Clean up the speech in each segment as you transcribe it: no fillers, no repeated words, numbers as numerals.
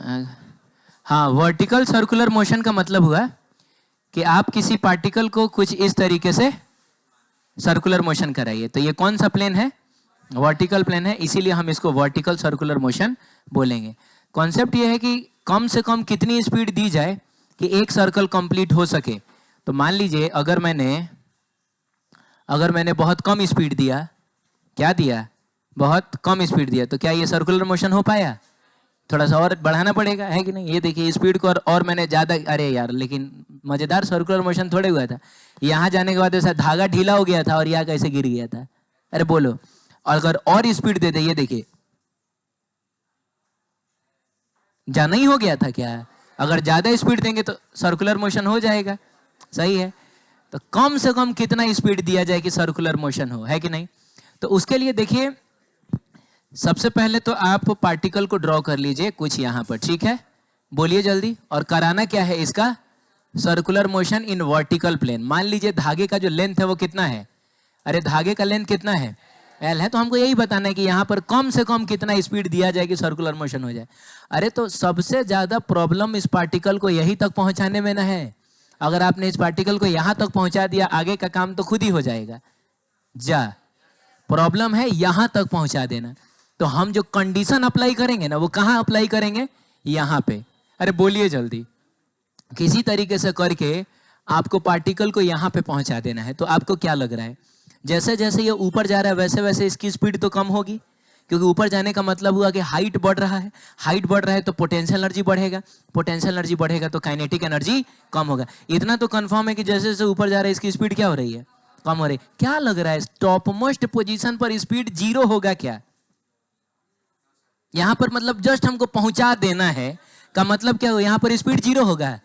हाँ, vertical circular motion का मतलब हुआ कि आप किसी पार्टिकल को कुछ इस तरीके से सर्कुलर मोशन कराइए। तो ये कौन सा प्लेन है? वर्टिकल प्लेन है, इसीलिए हम इसको वर्टिकल सर्कुलर मोशन बोलेंगे। कॉन्सेप्ट ये है कि कम से कम कितनी स्पीड दी जाए कि एक सर्कल कंप्लीट हो सके। तो मान लीजिए अगर मैंने बहुत कम स्पीड दिया, क्या दिया? बहुत कम स्पीड दिया, तो क्या ये सर्कुलर मोशन हो पाया? थोड़ा सा और बढ़ाना पड़ेगा, है कि नहीं? ये देखिए स्पीड को और मैंने ज़्यादा, अरे यार लेकिन मज़ेदार सर्कुलर मोशन थोड़े हुआ था। यहाँ जाने के बाद ऐसा धागा ढीला हो गया था और यहाँ कैसे गिर गया था? अरे बोलो, अगर और स्पीड दे दे, ये देखिए जाना ही हो गया था क्या? अगर ज़्यादा स्पीड देंगे तो सर्कुलर मोशन हो जाएगा, सही है। तो कम से कम कितना स्पीड दिया जाए कि सर्कुलर मोशन हो, है कि नहीं? तो उसके लिए देखिए सबसे पहले तो आप पार्टिकल को ड्रॉ कर लीजिए कुछ यहाँ पर, ठीक है? बोलिए जल्दी। और कराना क्या है इसका? Circular motion in vertical plane. मान लीजिए धागे का जो लेंथ है वो कितना है? अरे धागे का लेंथ कितना है? एल है। तो हमको यही बताना है कि यहाँ पर कम से कम कितना स्पीड दिया जाए कि सर्कुलर मोशन हो जाए। अरे तो सबसे ज्यादा प्रॉब्लम इस पार्टिकल को यहीं तक पहुंचाने में ना है। अगर आपने इस पार्टिकल को यहाँ तक पहुंचा दिया, आगे का काम तो खुद ही हो जाएगा। प्रॉब्लम है यहाँ तक पहुंचा देना। तो हम जो कंडीशन अप्लाई करेंगे ना, वो कहाँ अप्लाई करेंगे? यहाँ पे। अरे बोलिए जल्दी। किसी तरीके से करके आपको पार्टिकल को यहाँ पे पहुंचा देना है। तो आपको क्या लग रहा है, जैसे जैसे ये ऊपर जा रहा है वैसे वैसे इसकी स्पीड तो कम होगी, क्योंकि ऊपर जाने का मतलब हुआ कि हाइट बढ़ रहा है। हाइट बढ़ रहा है तो पोटेंशियल एनर्जी बढ़ेगा, पोटेंशियल एनर्जी बढ़ेगा तो काइनेटिक एनर्जी कम होगा। इतना तो कंफर्म है कि जैसे जैसे ऊपर जा रहा है इसकी स्पीड क्या हो रही है? कम हो रही है। क्या लग रहा है टॉप मोस्ट पोजीशन पर स्पीड 0 होगा क्या? यहां पर मतलब जस्ट हमको पहुंचा देना है का मतलब क्या हो? यहां पर स्पीड 0 होगा।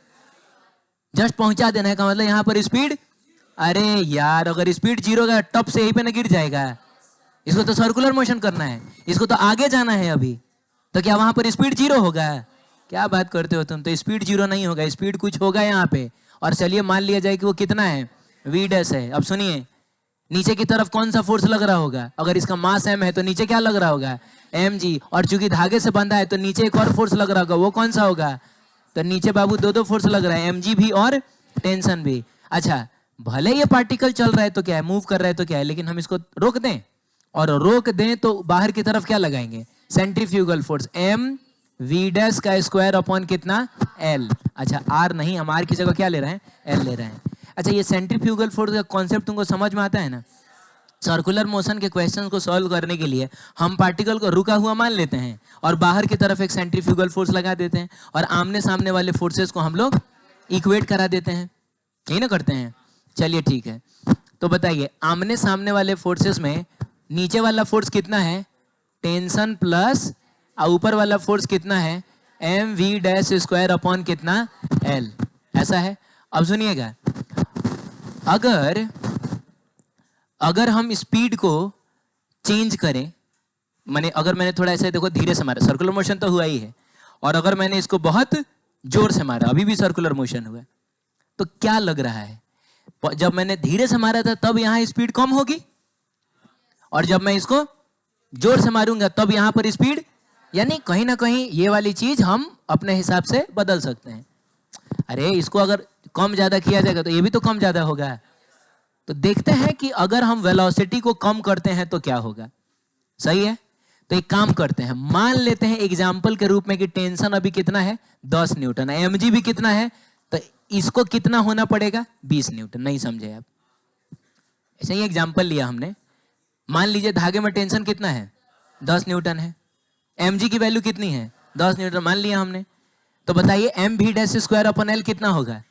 जस्ट पहुंचा देना है का मतलब यहां पर स्पीड, अरे यार अगर स्पीड 0 का टॉप से यहीं पे ना गिर जाएगा। इसको तो सर्कुलर मोशन करना है, इसको तो आगे जाना है अभी। तो क्या वहां पर स्पीड 0 होगा? क्या बात करते हो तुम? तो स्पीड 0 नहीं होगा, स्पीड कुछ होगा यहाँ पे। और चलिए मान लिया जाए कि वो कितना है? v डैश है। अब सुनिए, नीचे की तरफ कौन सा फोर्स लग रहा होगा? अगर इसका मास m है तो नीचे क्या लग रहा होगा? mg। और चूंकि धागे से बंधा है तो नीचे एक और फोर्स लग रहा होगा, वो कौन सा होगा? तो नीचे बाबू दो फोर्स लग रहा है, mg भी और टेंशन भी। अच्छा, भले ये पार्टिकल चल रहा है तो क्या है, मूव कर रहा है तो क्या है, लेकिन हम इसको रोक दें, और रोक दें तो बाहर की तरफ क्या लगाएंगे? Centrifugal force m v dash का स्क्वायर अपॉन कितना? l। अच्छा r नहीं, हम r की जगह क्या ले रहे हैं? l ले रहे हैं। अच्छा, ये सेंट्रीफ्यूगल फोर्स का कॉन्सेप्ट तुमको समझ में आता है ना? सर्कुलर मोशन के क्वेश्चंस को सॉल्व करने के लिए हम पार्टिकल को रुका हुआ मान लेते हैं और बाहर की तरफ एक सेंट्रीफ्यूगल फोर्स लगा देते हैं, और आमने सामने वाले फोर्सेस को हम लोग इक्वेट करा देते हैं, यही ना करते हैं? चलिए ठीक है, तो बताइए आमने सामने वाले फोर्सेस में नीचे वाला फोर्स कितना है? टेंशन प्लस ऊपर वाला फोर्स कितना है? M V dash square upon कितना? एल। ऐसा है। अब सुनिएगा, अगर हम स्पीड को चेंज करें, माने अगर मैंने थोड़ा ऐसे देखो धीरे से मारा, सर्कुलर मोशन तो हुआ ही है, और अगर मैंने इसको बहुत जोर से मारा, अभी भी सर्कुलर मोशन हुआ, तो क्या लग रहा है? जब मैंने धीरे से मारा था तब यहाँ स्पीड कम होगी, और जब मैं इसको जोर से मारूंगा तब यहाँ पर स्पीड, यानी कहीं ना कहीं ये वाली चीज हम अपने हिसाब से बदल सकते हैं। अरे इसको अगर कम ज्यादा किया जाएगा तो ये भी तो कम ज्यादा होगा। तो देखते हैं कि अगर हम वेलोसिटी को कम करते हैं तो क्या होगा। सही है, तो एक काम करते हैं, मान लेते हैं एग्जाम्पल के रूप में कि टेंशन अभी कितना है? 10 न्यूटन है, mg भी कितना है? तो इसको कितना होना पड़ेगा? 20 न्यूटन। नहीं समझे आप? ऐसे ही एग्जाम्पल लिया हमने। मान लीजिए धागे में टेंशन कितना है? 10 न्यूटन है, mg की वैल्यू कितनी है? 10 न्यूटन मान लिया हमने। तो बताइए M V dash square upon L कितना होगा?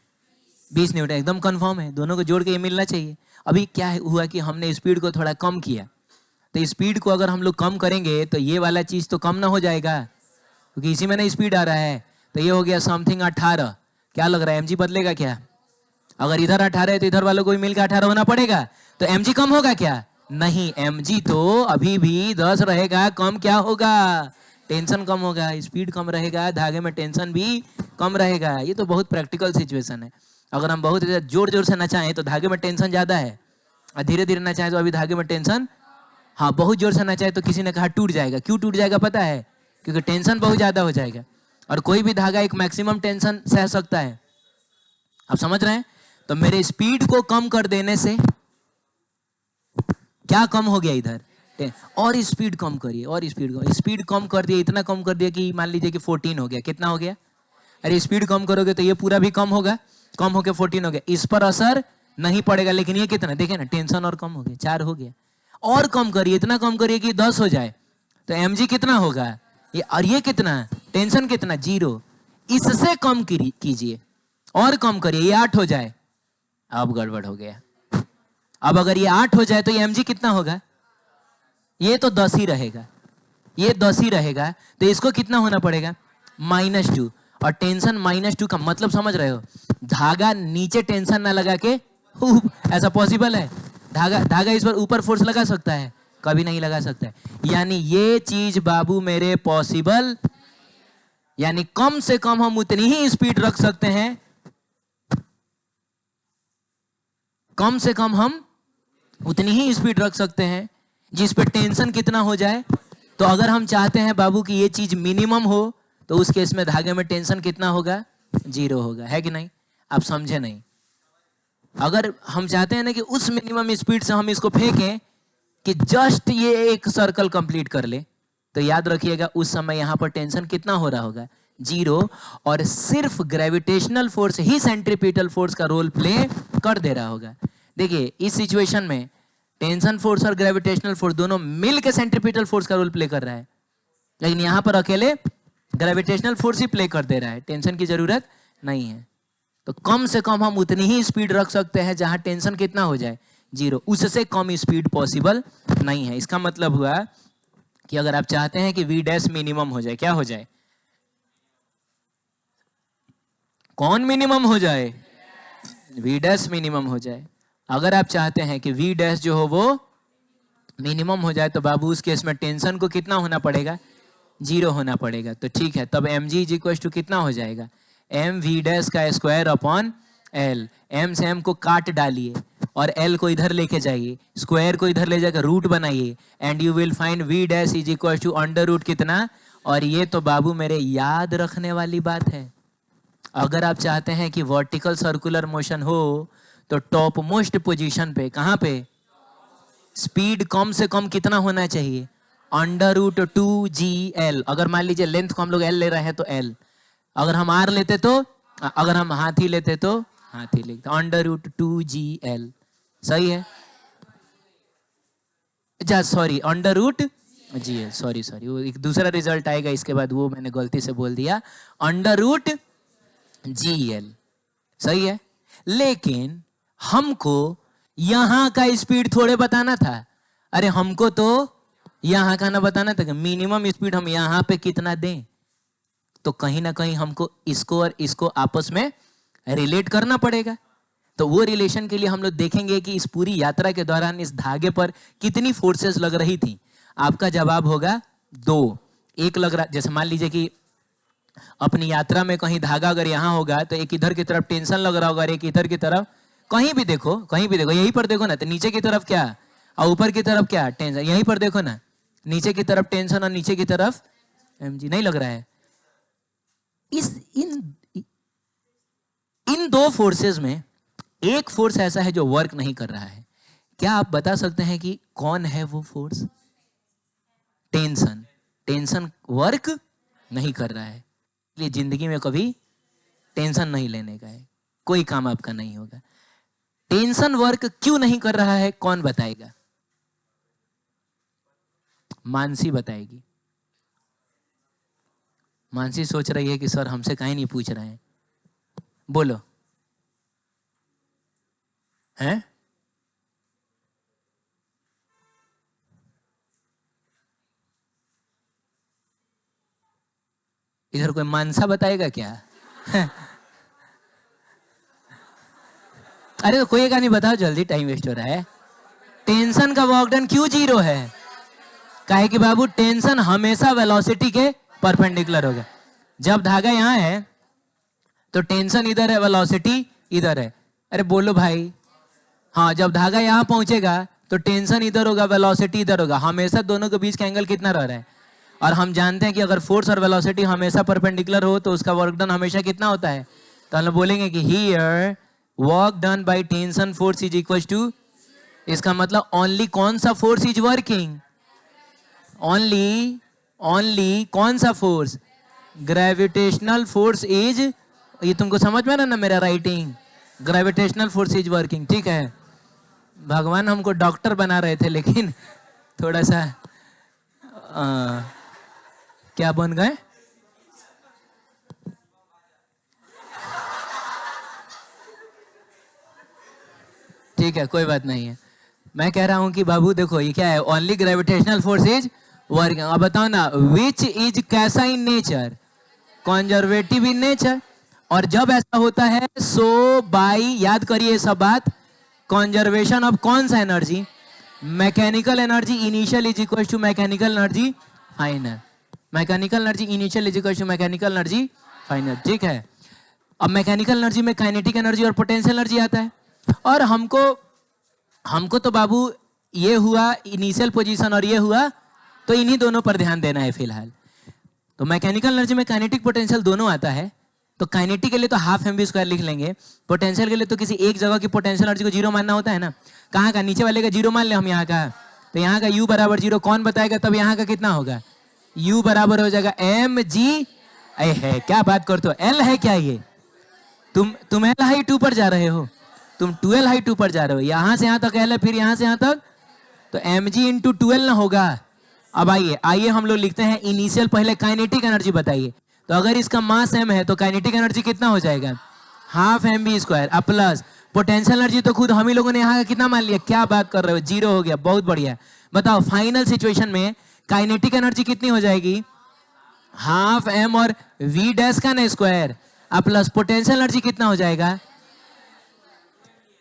20 न्यूटन। एकदम कंफर्म है, दोनों को जोड़ के ये मिलना चाहिए। अभी क्या हुआ कि हमने स्पीड को थोड़ा कम किया, तो स्पीड को अगर हम लोग कम करेंगे तो ये वाला चीज तो कम ना हो जाएगा, क्योंकि इसी में ना स्पीड आ रहा है। तो ये हो गया समथिंग 18। क्या लग रहा है, mg बदलेगा क्या? अगर इधर 18 है तो इधर वालों को भी मिलकर 18 होना पड़ेगा, तो mg कम होगा क्या? नहीं, mg तो अभी भी 10 रहेगा। कम क्या होगा? टेंशन कम होगा, स्पीड कम रहेगा, धागे में टेंशन भी कम रहेगा। ये तो बहुत प्रैक्टिकल सिचुएशन है। अगर हम बहुत जोर जोर से नचाएं तो धागे में टेंशन ज्यादा है, और धीरे धीरे नचाएं तो अभी धागे में टेंशन, हाँ बहुत जोर से नचाएं तो किसी ने कहा टूट जाएगा। क्यों टूट जाएगा पता है? क्योंकि टेंशन बहुत ज्यादा हो जाएगा। और कोई भी धागा एक मैक्सिमम टेंशन सह सकता है। आप समझ रहे हैं? तो मेरे स्पीड को कम कर देने से क्या कम हो गया इधर, और स्पीड कम करिए, और स्पीड कम कर दिया, इतना कम कर दिया कि मान लीजिए कि 14 हो गया। कितना हो गया? अरे स्पीड कम करोगे तो ये पूरा भी कम होगा, कम होके 14 हो गया। इस पर असर नहीं पड़ेगा, लेकिन ये कितना देखिए ना, टेंशन और कम हो गया, 4 हो गया। और कम करिए, इतना कम करिए कि 10 हो जाए, तो mg कितना होगा ये, और ये कितना, टेंशन कितना, 0। इससे कम कीजिए, और कम करिए, ये 8 हो जाए, अब गड़बड़ हो गया। अब अगर ये 8 हो जाए तो ये mg कितना होगा, ये तो 10 ही रहेगा, ये 10 ही रहेगा। तो इसको कितना होना पड़ेगा, -2। और टेंशन -2 का मतलब समझ रहे हो, धागा नीचे टेंशन ना लगा के ऐसा पॉसिबल है? धागा इस पर ऊपर फोर्स लगा सकता है? कभी नहीं लगा सकता है। यानी ये चीज बाबू मेरे पॉसिबल, यानी कम से कम हम उतनी ही स्पीड रख सकते हैं, कम से कम हम उतनी ही स्पीड रख सकते हैं जिस पे टेंशन कितना हो जाए। तो अगर हम चाहते हैं बाबू कि ये चीज मिनिमम हो, तो उस केस में धागे में टेंशन कितना होगा, 0 होगा, है कि नहीं? आप समझे नहीं? अगर हम चाहते हैं ना कि उस मिनिमम स्पीड से हम इसको फेंकें कि जस्ट ये एक सर्कल कंप्लीट कर ले, तो याद रखिएगा उस समय यहां पर टेंशन कितना हो रहा होगा, 0। और सिर्फ ग्रेविटेशनल फोर्स ही सेंट्रीपिटल फोर्स का रोल प्ले कर दे रहा होगा। देखिए इस सिचुएशन में टेंशन फोर्स और ग्रेविटेशनल फोर्स दोनों मिलकर सेंट्रीपिटल फोर्स का रोल प्ले कर रहा है, लेकिन यहां पर अकेले ग्रेविटेशनल फोर्स ही प्ले कर दे रहा है, टेंशन की जरूरत नहीं है। तो कम से कम हम उतनी ही स्पीड रख सकते हैं जहां टेंशन कितना हो जाए, 0। उससे कम स्पीड पॉसिबल नहीं है। इसका मतलब हुआ कि अगर आप चाहते हैं कि v डैश मिनिमम हो जाए, क्या हो जाए, कौन मिनिमम हो जाए, v डैश मिनिमम हो जाए। अगर आप चाहते हैं कि v डैश जो हो वो मिनिमम हो जाए, तो बाबू उस केस में टेंशन को कितना होना पड़ेगा, 0 होना पड़ेगा। तो ठीक है, तब mg इज इक्वल टू कितना हो जाएगा, mv डैश का स्क्वायर अपॉन l। m से m को काट डालिए और l को इधर लेके जाइए, स्क्वायर को इधर ले जाकर रूट बनाइए, and you will find v dash is equal to under root कितना। और ये तो बाबू मेरे याद रखने वाली बात है। अगर आप चाहते हैं कि वर्टिकल सर्कुलर मोशन हो, तो टॉप मोस्ट पोजीशन पे, कहां पे, स्पीड कम से कम कितना होना चाहिए, √2gl। अगर मान लीजिए लेंथ को हम लोग l ले रहे हैं तो l, अगर हम r लेते तो, अगर हम हाथी लेते तो हाथी लिखते, √2gl। सही है, सॉरी √gl, सॉरी वो एक दूसरा रिजल्ट आएगा इसके बाद, वो मैंने गलती से बोल दिया, √gl। सही है, लेकिन हमको यहां का स्पीड थोड़े बताना था। अरे हमको तो यहां का ना बताना था कि मिनिमम स्पीड हम यहां पे कितना दें। तो कहीं ना कहीं हमको इसको और इसको आपस में रिलेट करना पड़ेगा। तो वो रिलेशन के लिए हम लोग देखेंगे कि इस पूरी यात्रा के दौरान इस धागे पर कितनी फोर्सेस लग रही थी। आपका जवाब होगा 2। एक लग रहा, जैसे मान लीजिए कि अपनी यात्रा में कहीं धागा अगर यहाँ होगा तो एक इधर की तरफ टेंशन लग रहा होगा, एक इधर की तरफ, कहीं भी देखो यहीं पर देखो ना, तो नीचे की तरफ क्या और ऊपर की तरफ क्या, टेंशन। यहीं पर देखो ना, नीचे की तरफ टेंशन और नीचे की तरफ mg, नहीं लग रहा है। इन दो फोर्सेस में एक फोर्स ऐसा है जो वर्क नहीं कर रहा है। क्या आप बता सकते हैं कि कौन है वो फोर्स? टेंशन वर्क नहीं कर रहा है, इसलिए जिंदगी में कभी टेंशन नहीं लेने का है, कोई काम आपका नहीं होगा। टेंशन वर्क क्यों नहीं कर रहा है, कौन बताएगा? मानसी बताएगी। मानसी सोच रही है कि सर हमसे काहे नहीं पूछ रहे हैं, बोलो। हैं? इधर कोई मानसा बताएगा क्या? अरे तो कोई का नहीं, बताओ जल्दी, टाइम वेस्ट हो रहा है। टेंशन का वर्क डन क्यों 0 है? काहे कि बाबू टेंशन हमेशा वेलोसिटी के परपेंडिकुलर होगा। जब धागा यहाँ है तो टेंशन इधर है, वेलोसिटी इधर है। अरे बोलो भाई, हाँ, जब धागा यहाँ पहुंचेगा तो टेंशन इधर होगा, वेलोसिटी इधर होगा। हमेशा दोनों के बीच का एंगल कितना रह रहा है? और हम जानते हैं कि अगर फोर्स और वेलोसिटी हमेशा परपेंडिकुलर हो तो उसका वर्क डन हमेशा कितना होता है, तो हम लोग बोलेंगे कि here work done by tension force is equal to, इसका मतलब ओनली कौन सा फोर्स इज वर्किंग, ओनली कौन सा फोर्स, ग्रेविटेशनल फोर्स इज, ये तुमको समझ में ना मेरा writing, gravitational force is working, ठीक है। भगवान हमको डॉक्टर बना रहे थे लेकिन थोड़ा सा क्या बन गए, ठीक है कोई बात नहीं है। मैं कह रहा हूं कि बाबू देखो ये क्या है, only gravitational force is working. अब बताओ ना, विच इज कैसा in nature, conservative in nature. और जब ऐसा होता है सो बाई, याद करिए सब बात, कंजर्वेशन ऑफ कौन सा energy, mechanical energy initial is equal to mechanical energy final, mechanical energy initial is equal to mechanical energy final, ठीक है। अब मैकेनिकल एनर्जी में काइनेटिक एनर्जी और पोटेंशियल एनर्जी आता है, और हमको तो बाबू ये हुआ इनिशियल पोजीशन और ये हुआ, तो इन्हीं दोनों पर ध्यान देना है फिलहाल। तो मैकेनिकल एनर्जी में काइनेटिक पोटेंशियल दोनों आता है, तो काइनेटिक के लिए तो हाफ एम वी स्क्वायर लिख लेंगे, पोटेंशियल के लिए तो किसी एक जगह की पोटेंशियल एनर्जी को जीरो मानना होता है ना। कहाँ का, नीचे वाले का जीरो मान ले हम यहाँ का, तो यहाँ का u बराबर जीरो कौन बताएगा, तब यहाँ का कितना होगा, u बराबर हो जाएगा mg, है क्या बात करते हो, l है क्या ये, तुम l हाई 2 पर जा रहे हो, तुम 12 हाई 2 पर जा रहे हो, यहाँ से यहाँ तक l है, फिर यहाँ से यहाँ तक, तो mg इंटू 12 ना होगा। अब आइए हम लोग लिखते हैं इनिशियल, पहले काइनेटिक एनर्जी बताइए, तो अगर इसका मास m है तो काइनेटिक एनर्जी कितना हो जाएगा, हाफ एम बी स्क्वायर, अब प्लस पोटेंशियल एनर्जी तो खुद हम ही लोगों ने यहाँ का कितना मान लिया, क्या बात कर रहे हो, जीरो हो गया, बहुत बढ़िया। बताओ फाइनल सिचुएशन में काइनेटिक एनर्जी कितनी हो जाएगी, हाफ एम और v डैश का ना स्क्वायर, अब प्लस पोटेंशियल एनर्जी कितना हो जाएगा,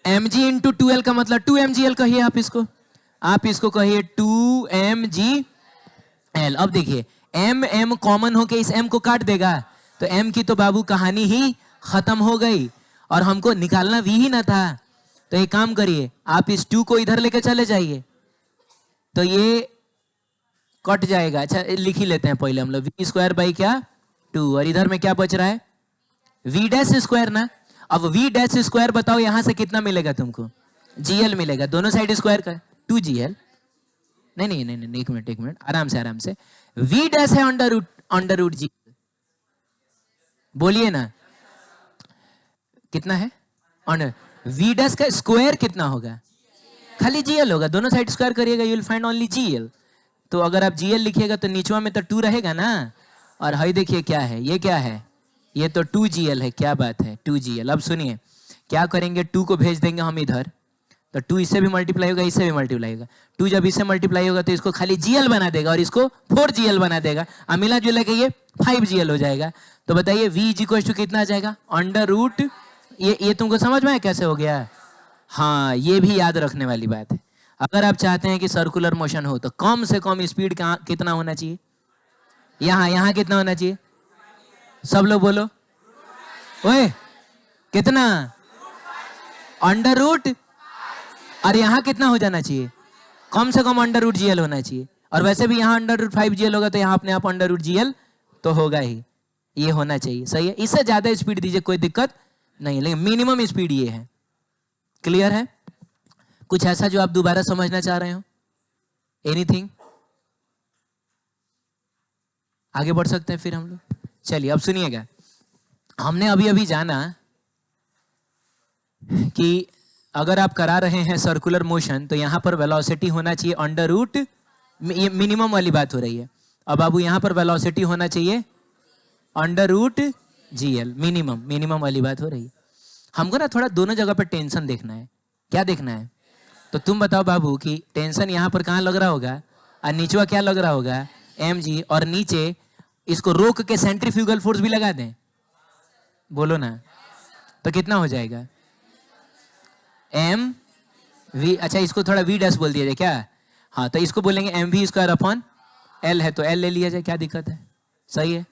mg इंटू 2l का मतलब 2mgl कहिए आप इसको कहिए 2mgl। अब देखिए m कॉमन होके इस m को काट देगा, तो m की तो बाबू कहानी ही खत्म हो गई, और हमको निकालना v ही ना था। तो एक काम करिए, आप इस 2 को इधर लेके चले जाइए, तो ये कट जाएगा। अच्छा लिख ही लेते हैं पहले हम लोग, v स्क्वायर बाई क्या 2, और इधर में क्या बच रहा है, v डैश स्क्वायर ना। अब v डैश स्क्वायर बताओ यहां से कितना मिलेगा तुमको, gl मिलेगा, दोनों साइड स्क्वायर का 2gl, नहीं एक मिनट आराम से, v डैश है अंडर रूट जी, बोलिए ना कितना है, अंडर v डैश का स्क्वायर कितना होगा, खाली gl होगा, दोनों साइड स्क्वायर करिएगा, you will find only gl। तो अगर आप gl लिखिएगा तो नीचवा में तो 2 रहेगा ना, और हाई देखिए क्या है, ये क्या है, ये तो 2gl है, क्या बात है 2gl। अब सुनिए क्या करेंगे, 2 को भेज देंगे हम इधर, तो 2 इससे भी मल्टीप्लाई होगा, इससे भी मल्टीप्लाई होगा, 2 जब इससे मल्टीप्लाई होगा तो इसको खाली gl बना देगा और इसको 4gl बना देगा, अब मिला जुला के ये 5gl हो जाएगा। तो बताइए v इज इक्वल टू कितना आ जाएगा, अंडर रूट, ये तुमको समझ में कैसे हो गया। हाँ ये भी याद रखने वाली बात है, अगर आप चाहते हैं कि सर्कुलर मोशन हो तो कम से कम स्पीड कितना होना चाहिए, यहाँ कितना होना चाहिए, सब लोग बोलो, ओए कितना, अंडर रूट, और यहाँ कितना हो जाना चाहिए, कम से कम अंडर रूट gl होना चाहिए, और वैसे भी यहाँ अंडर रूट 5gl होगा तो यहाँ अपने आप अंडर रूट gl तो होगा ही, ये होना चाहिए, सही है। इससे ज्यादा स्पीड दीजिए कोई दिक्कत नहीं, लेकिन मिनिमम स्पीड ये है, क्लियर है। कुछ ऐसा जो आप दोबारा समझना चाह रहे हो, एनीथिंग, आगे बढ़ सकते हैं फिर हम लोग। चलिए अब सुनिएगा, हमने अभी जाना कि अगर आप करा रहे हैं सर्कुलर मोशन तो यहां पर वेलोसिटी होना चाहिए अंडर रूट, ये मिनिमम वाली बात हो रही है। अब बाबू यहां पर वेलोसिटी होना चाहिए अंडर रूट gl, मिनिमम वाली बात हो रही है। हमको ना थोड़ा दोनों जगह पर टेंशन देखना है, क्या देखना है, तो तुम बताओ बाबू कि टेंशन यहां पर कहां लग रहा होगा, और नीचवा क्या लग रहा होगा mg, और नीचे इसको रोक के सेंट्रीफ्यूगल फोर्स भी लगा दें, बोलो ना, तो कितना हो जाएगा m v, अच्छा इसको थोड़ा v डैश बोल दिया जाए क्या, हाँ तो इसको बोलेंगे mv स्क्वायर अपॉन l है तो l ले लिया जाए, क्या दिक्कत है, सही है।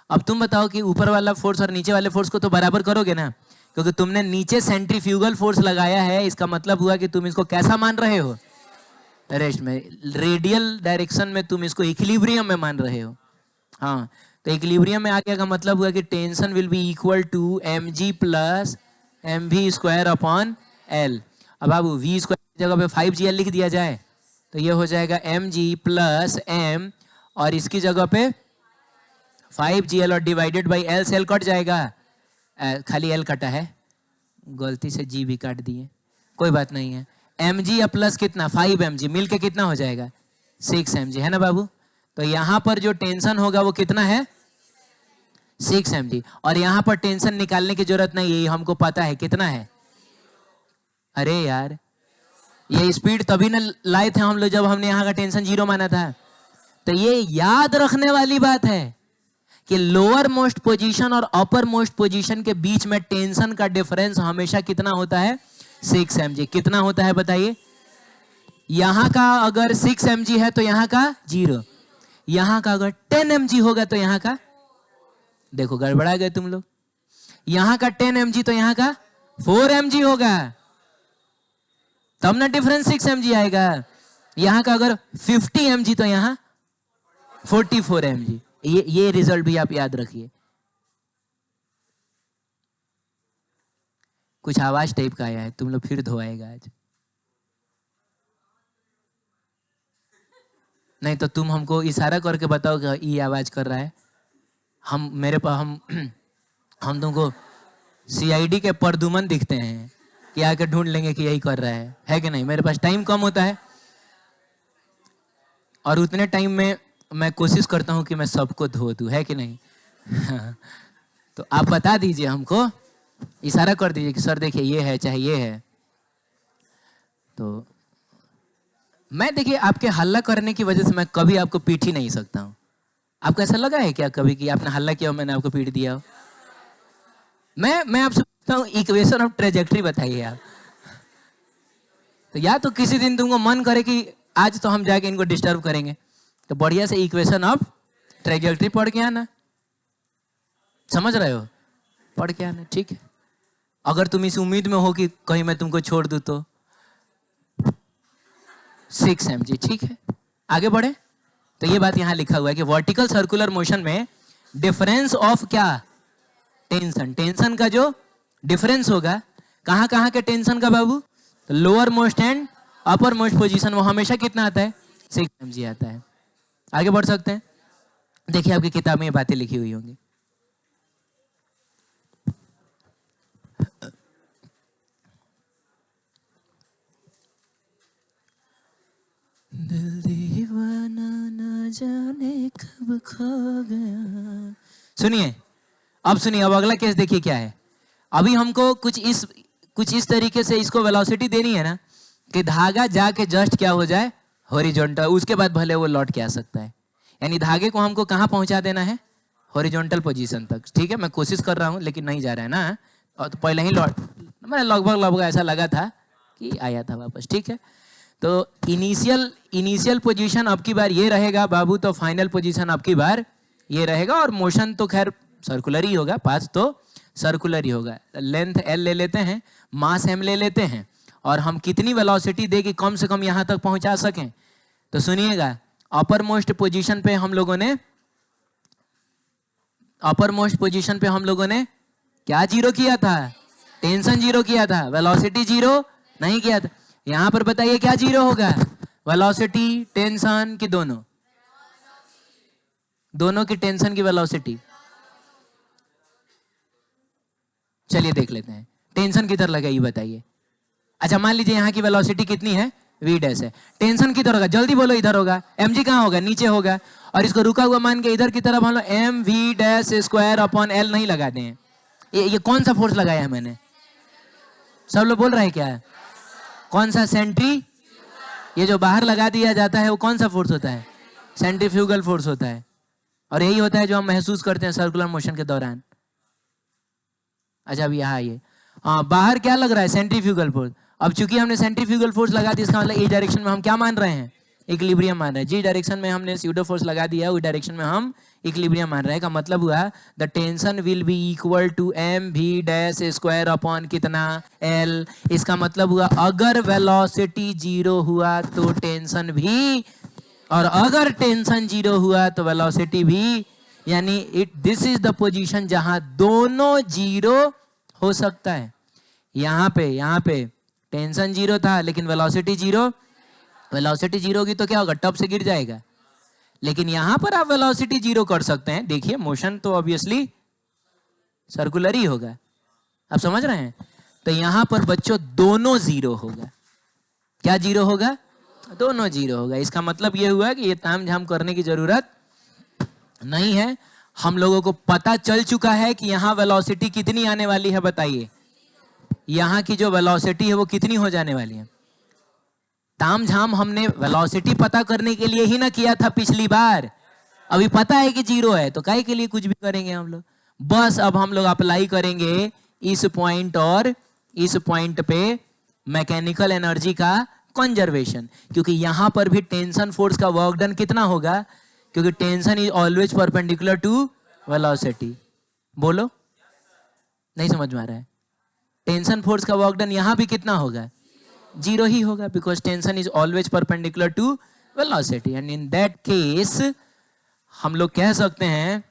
अब तुम बताओ कि ऊपर वाला फोर्स और नीचे वाले फोर्स को तो बराबर करोगे ना, क्योंकि तुमने नीचे सेंट्रीफ्यूगल फोर्स लगाया है, इसका मतलब हुआ कि तुम इसको कैसा मान रहे हो, रेस्ट में, रेडियल डायरेक्शन में तुम इसको इक्विलिब्रियम में मान रहे हो। हाँ, तो इक्विलिब्रियम में आगे का मतलब हुआ कि tension will be equal to mg plus mv square upon l। अब बाबू v स्क्वायर की जगह पे 5gl लिख दिया जाए तो ये हो जाएगा mg प्लस m, और इसकी जगह पे 5gl और डिवाइडेड बाई l से l कट जाएगा। खाली l कटा है, गलती से g भी काट दिए, कोई बात नहीं है। mg या प्लस कितना 5mg मिल के कितना हो जाएगा 6mg, है ना बाबू। तो यहाँ पर जो टेंशन होगा वो कितना है 6mg, और यहाँ पर टेंशन निकालने की जरूरत नहीं है, हमको पता है कितना है। अरे यार, ये स्पीड तभी ना लाए थे हम लोग जब हमने यहाँ का टेंशन 0 माना था। तो ये याद रखने वाली बात है कि लोअर मोस्ट पोजीशन और अपर मोस्ट पोजीशन के बीच में टेंशन का डिफरेंस हमेशा कितना होता है 6mg। कितना होता है बताइए। यहां का अगर 6mg है तो यहां का 0, यहां का अगर 10mg होगा तो यहां का, देखो गड़बड़ा गए तुम लोग, यहां का 10mg तो यहां का 4mg होगा, तब ना डिफरेंस 6mg आएगा। यहां का अगर 50mg तो यहां 44mg। ये रिजल्ट भी आप याद रखिए। कुछ आवाज टाइप का आया है, तुम लोग फिर धोआएगा आज। नहीं तो तुम हमको इशारा करके बताओ कि ये आवाज कर रहा है। हम मेरे पास हम तुमको सीआईडी के परदुमन दिखते हैं कि आके ढूंढ लेंगे कि यही कर रहा है कि नहीं। मेरे पास टाइम कम होता है और उतने टाइम में मैं कोशिश करता हूं कि मैं सबको धो दूं, है कि नहीं। तो आप बता दीजिए, हमको इशारा कर दीजिए कि सर देखिए ये है चाहे ये है। तो मैं देखिए आपके हल्ला करने की वजह से मैं कभी आपको पीट ही नहीं सकता हूं। आपको ऐसा लगा है क्या कभी कि आपने हल्ला किया हो मैंने आपको पीट दिया हो? मैं आपसे पूछता हूँ इक्वेशन ऑफ ट्रेजेक्ट्री बताइए आप। तो या तो किसी दिन तुमको मन करे कि आज तो हम जाके इनको डिस्टर्ब करेंगे, तो बढ़िया से इक्वेशन ऑफ ट्रेजेक्ट्री पढ़ के आना। समझ रहे हो? पढ़ के आना, ठीक है। अगर तुम इस उम्मीद में हो कि कहीं मैं तुमको छोड़ दूं तो 6mg, ठीक है। आगे बढ़े तो ये बात यहां लिखा हुआ है कि वर्टिकल सर्कुलर मोशन में डिफरेंस ऑफ क्या टेंशन, टेंशन का जो डिफरेंस होगा, कहां कहां के टेंशन का बाबू, तो lower most and upper most position, वो हमेशा कितना आता है 6mg आता है। आगे बढ़ सकते हैं। देखिए आपकी किताब में ये बातें लिखी हुई होंगी। दिल दीवाना ना जाने कब खो गया। सुनिए, अब सुनिए, अब अगला केस देखिए क्या है। अभी हमको कुछ इस तरीके से इसको वेलोसिटी देनी है ना कि धागा जाके जस्ट क्या हो जाए हॉरिजॉन्टल, उसके बाद भले वो लौट के आ सकता है। यानी धागे को हमको कहां पहुंचा देना है हॉरिजॉन्टल पोजीशन तक, ठीक है। मैं कोशिश कर रहा हूं लेकिन नहीं जा रहा है ना, और तो पहले ही लौट, मैंने लगभग ऐसा लगा था कि आया था वापस, ठीक है। तो इनिशियल पोजीशन अब की बार ये रहेगा बाबू, तो फाइनल पोजीशन अब की बार ये रहेगा, और मोशन तो खैर सर्कुलर ही होगा, पाथ तो सर्कुलर ही होगा। लेंथ l ले लेते हैं, मास m ले लेते हैं, और हम कितनी वेलोसिटी दे कि कम से कम यहां तक पहुंचा सकें। तो सुनिएगा, अपर मोस्ट पोजीशन पे हम लोगों ने क्या जीरो किया था, टेंशन जीरो किया था, वेलोसिटी जीरो नहीं किया था। यहां पर बताइए क्या जीरो होगा, वेलोसिटी टेंशन की दोनों की टेंशन की वेलोसिटी। चलिए देख लेते हैं टेंशन किधर लगा ये बताइए। अच्छा मान लीजिए यहाँ की वेलोसिटी कितनी है v डैश है, टेंशन किधर होगा जल्दी बोलो, इधर होगा, mg कहाँ होगा नीचे होगा, और इसको रुका हुआ मान के इधर की तरफ हम लोग mv dash square upon l नहीं लगाते हैं। ये कौन सा फोर्स लगाया है मैंने, सब लोग बोल रहे हैं क्या है, कौन सा, सेंट्री, ये जो बाहर लगा दिया जाता है वो कौन सा फोर्स होता है, सेंट्रीफ्यूगल फोर्स होता है, और यही होता है जो हम महसूस करते हैं सर्कुलर मोशन के दौरान। अच्छा अब यहाँ आइए, हाँ बाहर क्या लग रहा है सेंट्रीफ्यूगल फोर्स। अब चूंकि हमने सेंट्रीफ्यूगल फोर्स लगा दी, इसका मतलब इस डायरेक्शन में हम क्या मान रहे हैं इक्विलिब्रियम मान रहा है। जिस डायरेक्शन में हमने स्यूडो फोर्स लगा दिया उस डायरेक्शन में हम इक्विलिब्रियम मान रहे हैं। का मतलब हुआ the tension will be equal to M V dash square upon कितना एल। इसका मतलब हुआ अगर वेलोसिटी जीरो हुआ तो टेंशन भी, और अगर टेंशन जीरो हुआ तो वेलोसिटी भी, यानी दिस इज द पोजीशन जहां दोनों जीरो हो सकता है। यहाँ पे टेंशन जीरो था लेकिन वेलोसिटी जीरो, वेलोसिटी जीरो होगी तो क्या होगा, टॉप से गिर जाएगा। लेकिन यहां पर आप वेलोसिटी जीरो कर सकते हैं। देखिए मोशन तो ऑब्वियसली सर्कुलर ही होगा, आप समझ रहे हैं। तो यहां पर बच्चों दोनों जीरो होगा। क्या जीरो होगा, दोनों जीरो होगा। इसका मतलब यह हुआ कि ये ताम झाम करने की जरूरत नहीं है। हम लोगों को पता चल चुका है कि यहां वेलोसिटी कितनी आने वाली है। बताइए यहां की जो वेलोसिटी है वो कितनी हो जाने वाली है। ताम झाम हमने वेलोसिटी पता करने के लिए ही ना किया था पिछली बार। अभी पता है कि जीरो है तो काहे के लिए कुछ भी करेंगे हम लोग। बस अब हम लोग अप्लाई करेंगे इस पॉइंट और इस पॉइंट पे मैकेनिकल एनर्जी का कंजर्वेशन, क्योंकि यहां पर भी टेंशन फोर्स का वर्क डन कितना होगा, क्योंकि tension is always perpendicular to velocity. बोलो नहीं समझ में आ रहा है। टेंशन फोर्स का वर्क डन यहां भी कितना होगा, जीरो ही होगा, because tension is always perpendicular to velocity. And in that case हम लोग कह सकते हैं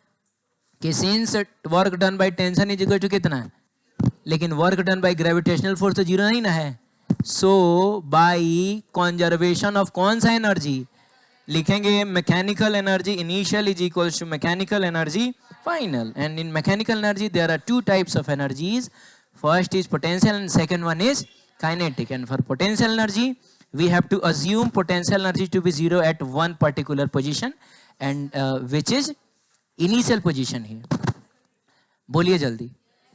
कि since work done by tension is equal to कितना, लेकिन work done by gravitational force तो जीरो नहीं ना है। सो बाय कंजर्वेशन ऑफ कौन सा एनर्जी लिखेंगे, mechanical energy initial is equals to mechanical energy final. And in mechanical energy there are two types of energies, first is potential and second one is kinetic. And for potential energy we have to assume potential energy to be zero at one particular position and which is initial position here. बोलिए जल्दी,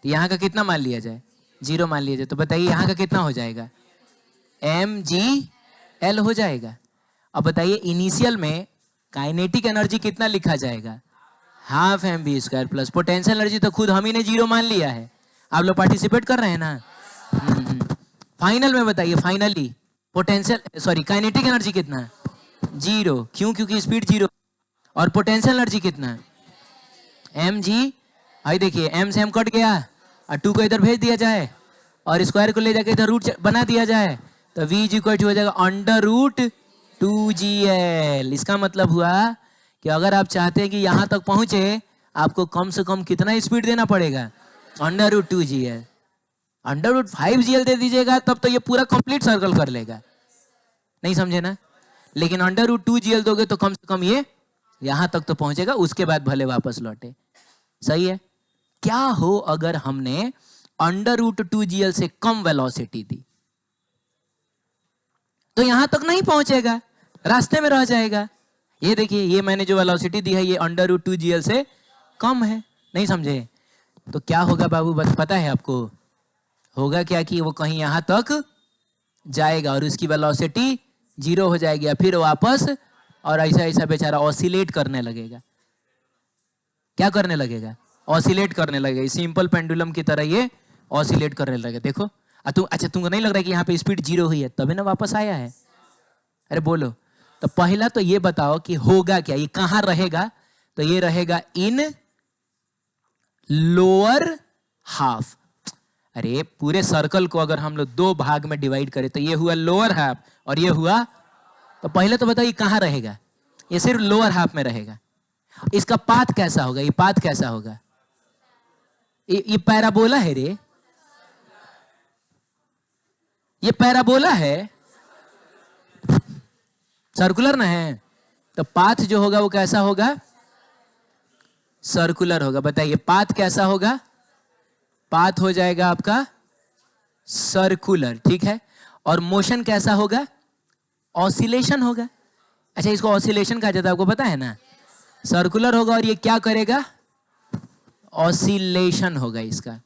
तो यहाँ का कितना मान लिया जाए, zero मान लिया जाए। तो बताइए यहाँ का कितना हो जाएगा, एम जी एल हो जाएगा। अब बताइए इनिशियल में काइनेटिक एनर्जी कितना लिखा जाएगा, half M B square plus potential energy तो खुद हम ही ने जीरो मान लिया है। आप लोग पार्टिसिपेट कर रहे हैं ना। फाइनल में बताइए, finally potential sorry kinetic energy कितना है, जीरो। क्यों, क्योंकि स्पीड जीरो। और पोटेंशियल एनर्जी कितना है, एम जी। आई देखिए एम से एम कट गया और टू को इधर भेज दिया जाए और स्क्वायर को ले जाके इधर रूट बना दिया जाए तो वी इज इक्वल टू हो जाएगा अंडर रूट 2gl। इसका मतलब हुआ कि अगर आप चाहते हैं कि यहां तक पहुंचे आपको कम से कम कितना स्पीड देना पड़ेगा, under root 2gl। Under root 5gl दे दीजिएगा तब तो ये पूरा कंप्लीट सर्कल कर लेगा, नहीं समझे ना। लेकिन अंडर रूट 2gl दोगे तो कम से कम ये यहां तक तो पहुंचेगा, उसके बाद भले वापस लौटे। सही है। क्या हो अगर हमने अंडर रूट 2gl से कम वेलोसिटी दी, तो यहां तक नहीं पहुंचेगा, रास्ते में रह जाएगा। ये देखिए ये मैंने जो वेलोसिटी दी है ये अंडर रूट 2gl से कम है, नहीं समझे। तो क्या होगा बाबू, बस पता है आपको होगा क्या कि वो कहीं यहां तक जाएगा और उसकी वेलोसिटी जीरो हो जाएगी या फिर वापस, और ऐसा ऐसा बेचारा ऑसिलेट करने लगेगा। क्या करने लगेगा, ऑसिलेट करने लगेगा। सिंपल पेंडुलम की तरह ये ऑसिलेट करने लगेगा। देखो अच्छा तुमको नहीं लग रहा है कि यहाँ पे स्पीड जीरो हुई है तभी ना वापस आया है। अरे बोलो, तो पहला तो ये बताओ कि होगा क्या, ये कहां रहेगा। तो ये रहेगा इन लोअर हाफ। अरे पूरे सर्कल को अगर हम लोग दो भाग में डिवाइड करें तो ये हुआ लोअर हाफ और ये हुआ, तो पहले तो बताओ ये कहां रहेगा, ये सिर्फ लोअर हाफ में रहेगा। इसका पाथ कैसा होगा, ये पाथ कैसा होगा, ये पैराबोला है रे, ये पैराबोला है, सर्कुलर ना है। तो पाथ जो होगा वो कैसा होगा, सर्कुलर होगा। बताइए पाथ कैसा होगा, पाथ हो जाएगा आपका सर्कुलर, ठीक है। और मोशन कैसा होगा, ऑसिलेशन होगा। अच्छा इसको ऑसिलेशन कहा जाता है, आपको पता है ना। सर्कुलर होगा और ये क्या करेगा, ऑसिलेशन होगा, इसका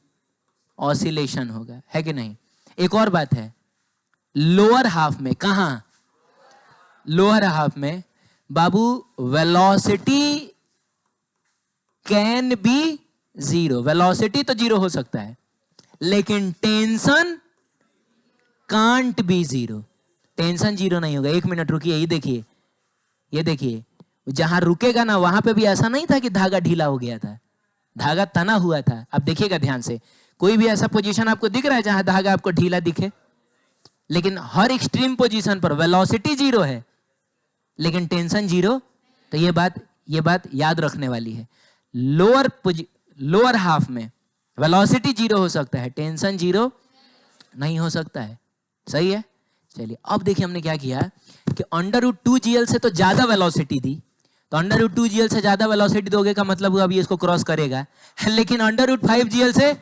ऑसिलेशन होगा, है कि नहीं। एक और बात है, लोअर हाफ में, कहां, लोअर हाफ में बाबू velocity can be zero. Velocity तो जीरो हो सकता है लेकिन tension can't be zero. Tension zero नहीं होगा। एक मिनट रुकिए, ये देखिए ये देखिए, जहां रुकेगा ना वहां पे भी ऐसा नहीं था कि धागा ढीला हो गया था, धागा तना हुआ था। अब देखिएगा ध्यान से, कोई भी ऐसा पोजीशन आपको दिख रहा है जहां धागा आपको ढीला दिखे? लेकिन हर एक्सट्रीम पोजीशन पर वेलोसिटी जीरो है लेकिन टेंशन जीरो। तो ये बात याद रखने वाली है। लोअर हाफ में वेलोसिटी जीरो हो सकता है, टेंशन जीरो नहीं हो सकता है। सही है। चलिए अब देखिए हमने क्या किया कि √2gl से तो ज्यादा वेलोसिटी दी, तो √2gl से ज्यादा वेलोसिटी दोगे का मतलब हुआ अभी इसको क्रॉस करेगा, लेकिन √5gl से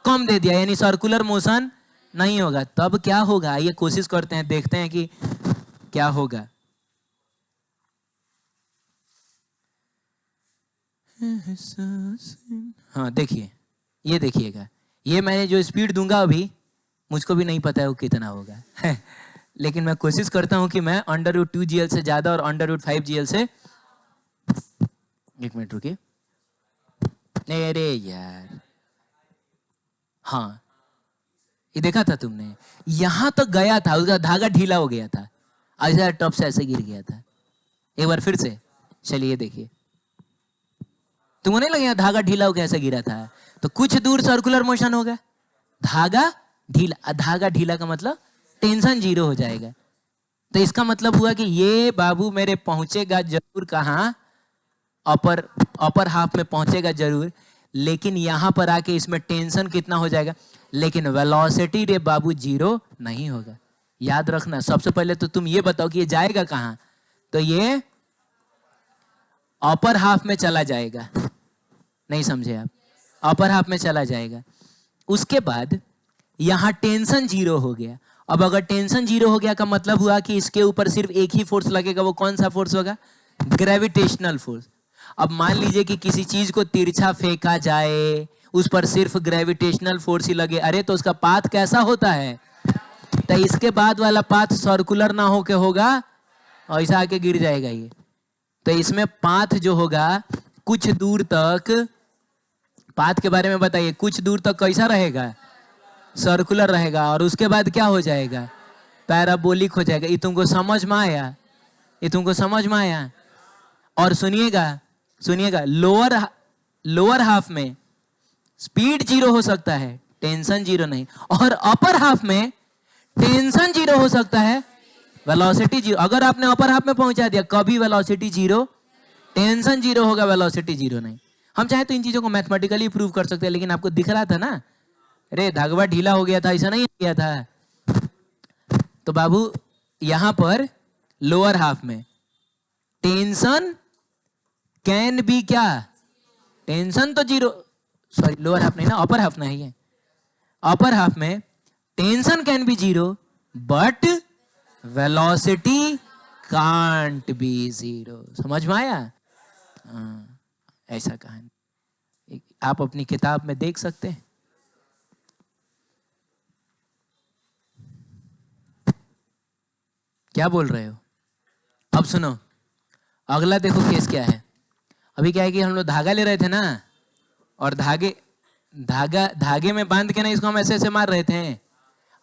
कम दे दिया, यानी सर्कुलर मोशन नहीं होगा। तब क्या होगा, ये कोशिश करते हैं, देखते हैं कि क्या होगा। हाँ देखिए, ये देखिएगा, ये मैंने जो स्पीड दूंगा अभी मुझको भी नहीं पता है वो कितना होगा लेकिन मैं कोशिश करता हूं कि मैं √2gl से ज्यादा और √5gl से, एक मिनट रुकिए, अरे यार, हाँ ये देखा था तुमने, यहां तक गया था, उसका धागा ढीला हो गया था, ऐसा टॉप से ऐसे गिर गया था। एक बार फिर से, चलिए देखिए, तुमको नहीं लगा धागा ढीला हो कैसे गिरा था? तो कुछ दूर सर्कुलर मोशन होगा, धागा ढीला का मतलब टेंशन जीरो हो जाएगा। तो इसका मतलब हुआ कि ये बाबू मेरे पहुंचेगा जरूर कहां, अपर हाफ में पहुंचेगा जरूर, लेकिन यहां पर आके इसमें टेंशन कितना हो जाएगा, लेकिन वेलोसिटी रे बाबू जीरो नहीं होगा। याद रखना, सबसे पहले तो तुम ये बताओ कि ये जाएगा कहां, तो ये अपर हाफ में चला जाएगा। नहीं समझे आप? अपर हाफ में चला जाएगा। उसके बाद यहां टेंशन जीरो हो गया। अब अगर टेंशन जीरो हो गया का मतलब हुआ कि इसके ऊपर सिर्फ एक ही फोर्स लगेगा, वो कौन सा फोर्स होगा? Gravitational force. अब मान लीजिए कि किसी चीज को तिरछा फेंका जाए, उस पर सिर्फ ग्रेविटेशनल फोर्स ही लगे, अरे तो उसका पाथ कैसा होता है? तो इसके बाद वाला पाथ सर्कुलर ना होके होगा ऐसा आके गिर जाएगा ये। तो इसमें पाथ जो होगा कुछ दूर तक, पाथ के बारे में बताइए, कुछ दूर तक कैसा रहेगा? सर्कुलर रहेगा, और उसके बाद क्या हो जाएगा? पैराबोलिक हो जाएगा। ये तुमको समझ में आया? ये तुमको समझ में आया? और सुनिएगा, लोअर हाफ में स्पीड जीरो हो सकता है, टेंशन जीरो नहीं, और अपर हाफ में टेंशन जीरो हो सकता है, वेलोसिटी जीरो। अगर आपने अपर हाफ में पहुंचा दिया, कभी वेलोसिटी जीरो, टेंशन जीरो होगा, वेलोसिटी जीरो नहीं। हम चाहे तो इन चीजों को मैथमेटिकली प्रूव कर सकते हैं, लेकिन आपको दिख रहा था ना, अरे धागा ढीला हो गया था, ऐसा नहीं किया था। तो बाबू यहां पर लोअर हाफ में टेंशन कैन बी क्या? टेंशन तो जीरो, सॉरी लोअर हाफ नहीं ना, अपर हाफ नहीं है। अपर हाफ में tension can be zero but velocity can't be zero. समझ में आया? ऐसा कहानी आप अपनी किताब में देख सकते हैं। क्या बोल रहे हो? अब सुनो, अगला देखो केस क्या है। अभी क्या है कि हम लोग धागा ले रहे थे ना, और धागे में बांध के ना इसको हम ऐसे ऐसे मार रहे थे।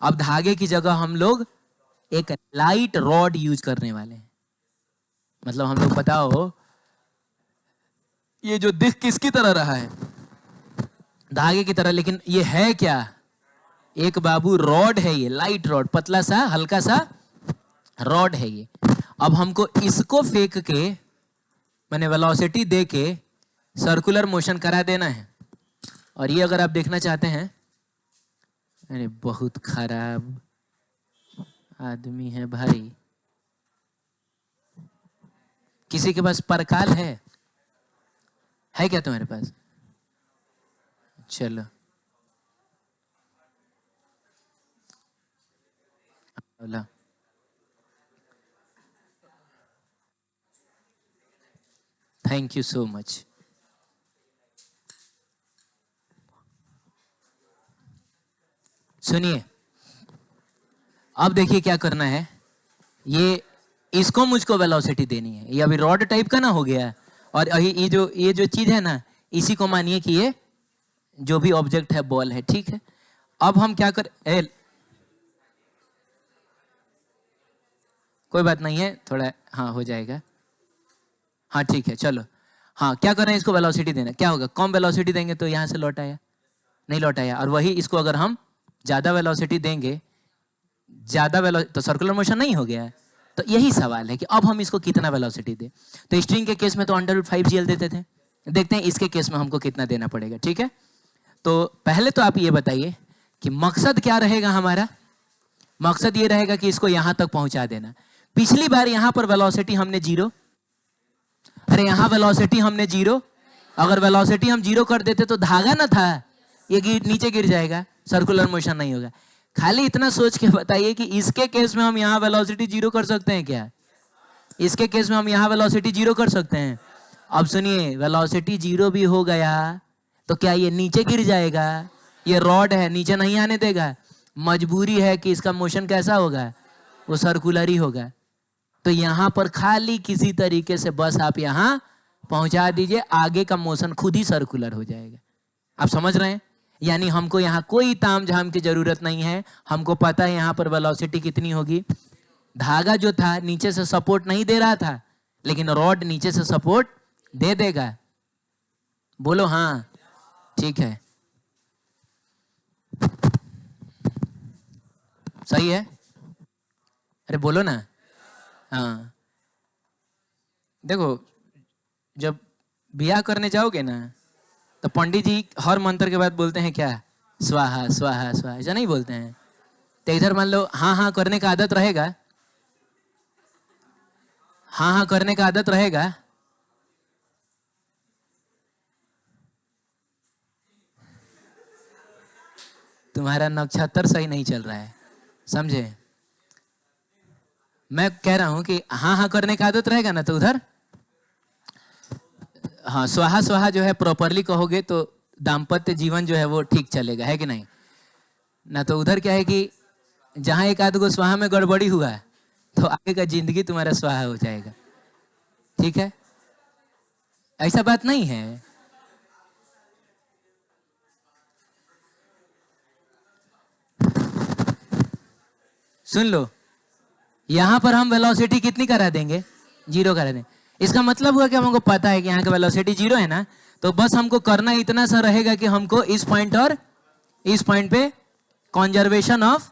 अब धागे की जगह हम लोग एक लाइट रॉड यूज करने वाले हैं। मतलब हम लोग बताओ, ये जो दिख किसकी तरह रहा है? धागे की तरह, लेकिन ये है क्या? एक बाबू रॉड है, ये लाइट रॉड, पतला सा हल्का सा रॉड है ये। अब हमको इसको फेंक के, मैंने वेलोसिटी दे के सर्कुलर मोशन करा देना है। और ये अगर आप देखना चाहते हैं, अरे बहुत खराब आदमी है भाई। किसी के पास परकाल है क्या तुम्हारे पास? चलो थैंक यू सो मच। सुनिए, अब देखिए क्या करना है। ये इसको मुझको वेलोसिटी देनी है। ये अभी रॉड टाइप का ना हो गया, और ये जो चीज है ना, इसी को मानिए कि ये जो भी ऑब्जेक्ट है बॉल है, ठीक है। अब हम क्या कर, कोई बात नहीं है, थोड़ा हाँ हो जाएगा। हाँ ठीक है चलो, हाँ क्या कर रहे हैं, इसको वेलोसिटी देना, क्या होगा, कम वेलोसिटी देंगे तो यहाँ से लौट आया, नहीं लौट आया, और वही इसको अगर हम ज्यादा वेलोसिटी देंगे, ज्यादा वेलो तो सर्कुलर मोशन नहीं हो गया है। तो यही सवाल है कि अब हम इसको कितना वेलोसिटी दें। तो स्ट्रिंग के केस में तो √5gl देते थे, देखते हैं इसके केस में हमको कितना देना पड़ेगा। ठीक है, तो पहले तो आप ये बताइए कि मकसद क्या रहेगा हमारा। मकसद ये रहेगा कि इसको यहां तक पहुंचा देना। पिछली बार यहां पर वेलोसिटी हमने 0, अरे यहां वेलोसिटी हमने 0, अगर वेलोसिटी हम 0 कर देते तो धागा ना था, ये नीचे गिर जाएगा, सर्कुलर मोशन नहीं होगा। खाली इतना सोच के बताइए कि इसके केस में हम यहाँ वेलोसिटी 0 कर सकते हैं क्या? इसके केस में हम यहाँ वेलोसिटी 0 कर सकते हैं? अब सुनिए, वेलोसिटी 0 भी हो गया तो क्या ये नीचे गिर जाएगा? ये रॉड है, नीचे नहीं आने देगा। मजबूरी है कि इसका मोशन कैसा होगा, वो सर्कुलर ही होगा। तो यहाँ पर खाली किसी तरीके से बस आप यहाँ पहुंचा दीजिए, आगे का मोशन खुद ही सर्कुलर हो जाएगा। आप समझ रहे हैं? यानी हमको यहाँ कोई तामझाम की जरूरत नहीं है, हमको पता है यहाँ पर वेलोसिटी कितनी होगी। धागा जो था नीचे से सपोर्ट नहीं दे रहा था, लेकिन रॉड नीचे से सपोर्ट दे देगा। बोलो हाँ, ठीक है, सही है, अरे बोलो ना। हाँ देखो, जब ब्याह करने जाओगे ना तो पंडित जी हर मंत्र के बाद बोलते हैं क्या, स्वाहा स्वाहा स्वाहा, ऐसा नहीं बोलते हैं? तो इधर मान लो हाँ हाँ करने का आदत रहेगा, हाँ हाँ करने का आदत रहेगा। तुम्हारा नक्षत्र सही नहीं चल रहा है, समझे? मैं कह रहा हूं कि हाँ हाँ करने का आदत रहेगा ना, तो उधर हाँ स्वाहा स्वाहा जो है प्रॉपरली कहोगे तो दाम्पत्य जीवन जो है वो ठीक चलेगा, है कि नहीं? ना तो उधर क्या है कि जहां एक आध गो स्वाहा में गड़बड़ी हुआ तो आगे का जिंदगी तुम्हारा स्वाहा हो जाएगा। ठीक है, ऐसा बात नहीं है। सुन लो, यहां पर हम वेलोसिटी कितनी करा देंगे, 0 करा देंगे। इसका मतलब हुआ कि हमको पता है कि यहाँ का वेलोसिटी 0 है ना, तो बस हमको करना इतना सा रहेगा कि हमको इस पॉइंट और इस पॉइंट पे कंजर्वेशन ऑफ